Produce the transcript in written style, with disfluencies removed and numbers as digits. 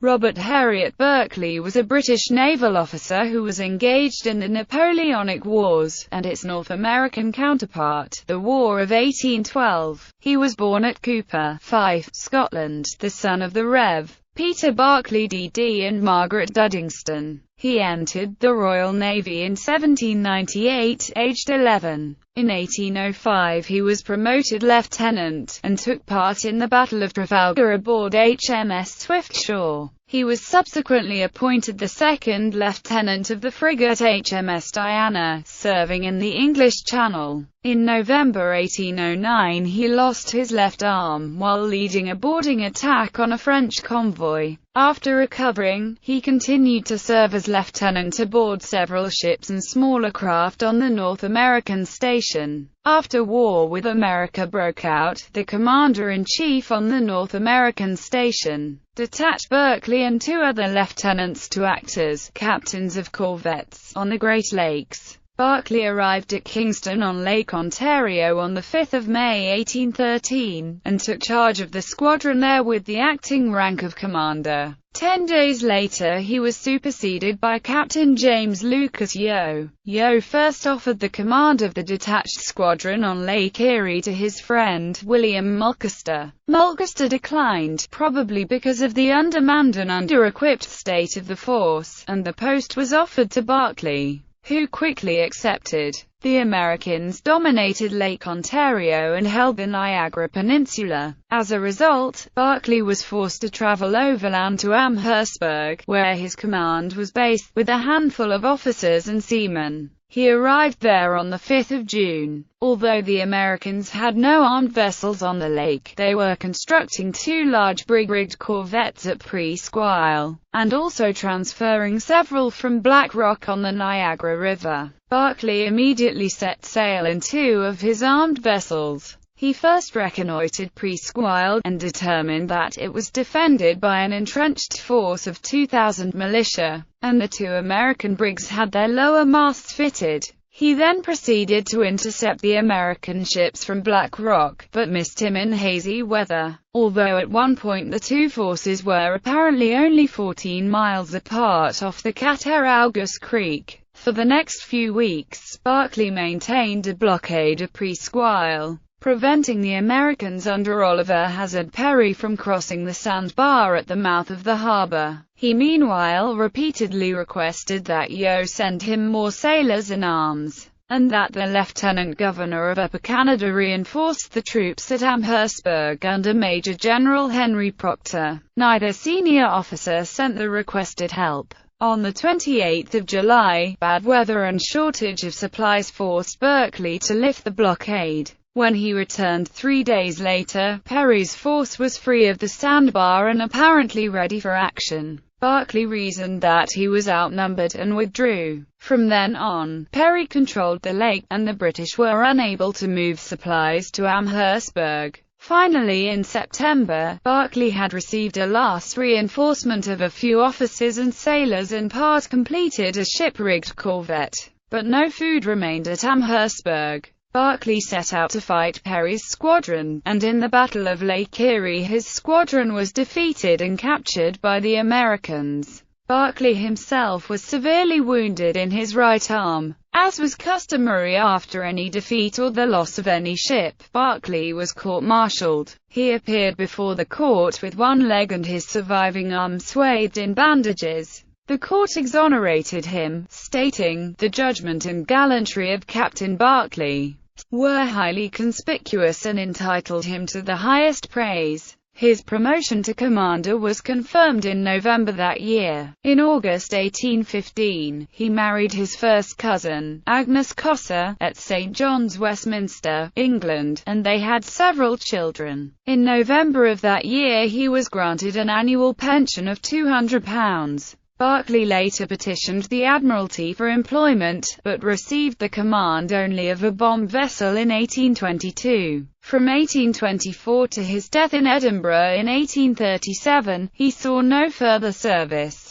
Robert Heriot Barclay was a British naval officer who was engaged in the Napoleonic Wars, and its North American counterpart, the War of 1812. He was born at Cooper, Fife, Scotland, the son of the Rev. Peter Barclay D.D. and Margaret Duddingston. He entered the Royal Navy in 1798, aged 11. In 1805 he was promoted lieutenant, and took part in the Battle of Trafalgar aboard HMS Swiftsure. He was subsequently appointed the second lieutenant of the frigate HMS Diana, serving in the English Channel. In November 1809 he lost his left arm while leading a boarding attack on a French convoy. After recovering, he continued to serve as lieutenant aboard several ships and smaller craft on the North American station. After war with America broke out, the commander-in-chief on the North American station detached Barclay and two other lieutenants to act as captains of corvettes on the Great Lakes. Barclay arrived at Kingston on Lake Ontario on 5 May 1813, and took charge of the squadron there with the acting rank of commander. 10 days later he was superseded by Captain James Lucas Yeo. Yeo first offered the command of the detached squadron on Lake Erie to his friend, William Mulcaster. Mulcaster declined, probably because of the undermanned and under-equipped state of the force, and the post was offered to Barclay, who quickly accepted. The Americans dominated Lake Ontario and held the Niagara Peninsula. As a result, Barclay was forced to travel overland to Amherstburg, where his command was based, with a handful of officers and seamen. He arrived there on 5 June. Although the Americans had no armed vessels on the lake, they were constructing two large brig-rigged corvettes at Presqu'Isle, and also transferring several from Black Rock on the Niagara River. Barclay immediately set sail in two of his armed vessels. He first reconnoitred Presqu'Isle, and determined that it was defended by an entrenched force of 2,000 militia, and the two American brigs had their lower masts fitted. He then proceeded to intercept the American ships from Black Rock, but missed him in hazy weather. Although at one point the two forces were apparently only 14 miles apart off the Cattaraugus Creek. For the next few weeks, Barclay maintained a blockade of Presqu'Isle, preventing the Americans under Oliver Hazard Perry from crossing the sandbar at the mouth of the harbor. He meanwhile repeatedly requested that Yeo send him more sailors and arms, and that the Lieutenant Governor of Upper Canada reinforced the troops at Amherstburg under Major General Henry Proctor. Neither senior officer sent the requested help. On 28 July, bad weather and shortage of supplies forced Barclay to lift the blockade. When he returned 3 days later, Perry's force was free of the sandbar and apparently ready for action. Barclay reasoned that he was outnumbered and withdrew. From then on, Perry controlled the lake, and the British were unable to move supplies to Amherstburg. Finally in September, Barclay had received a last reinforcement of a few officers and sailors and part completed a ship-rigged corvette. But no food remained at Amherstburg. Barclay set out to fight Perry's squadron, and in the Battle of Lake Erie his squadron was defeated and captured by the Americans. Barclay himself was severely wounded in his right arm. As was customary after any defeat or the loss of any ship, Barclay was court-martialed. He appeared before the court with one leg and his surviving arm swathed in bandages. The court exonerated him, stating, "The judgment and gallantry of Captain Barclay were highly conspicuous and entitled him to the highest praise." His promotion to commander was confirmed in November that year. In August 1815, he married his first cousin, Agnes Cossa, at St. John's, Westminster, England, and they had several children. In November of that year he was granted an annual pension of £200. Barclay later petitioned the Admiralty for employment, but received the command only of a bomb vessel in 1822. From 1824 to his death in Edinburgh in 1837, he saw no further service.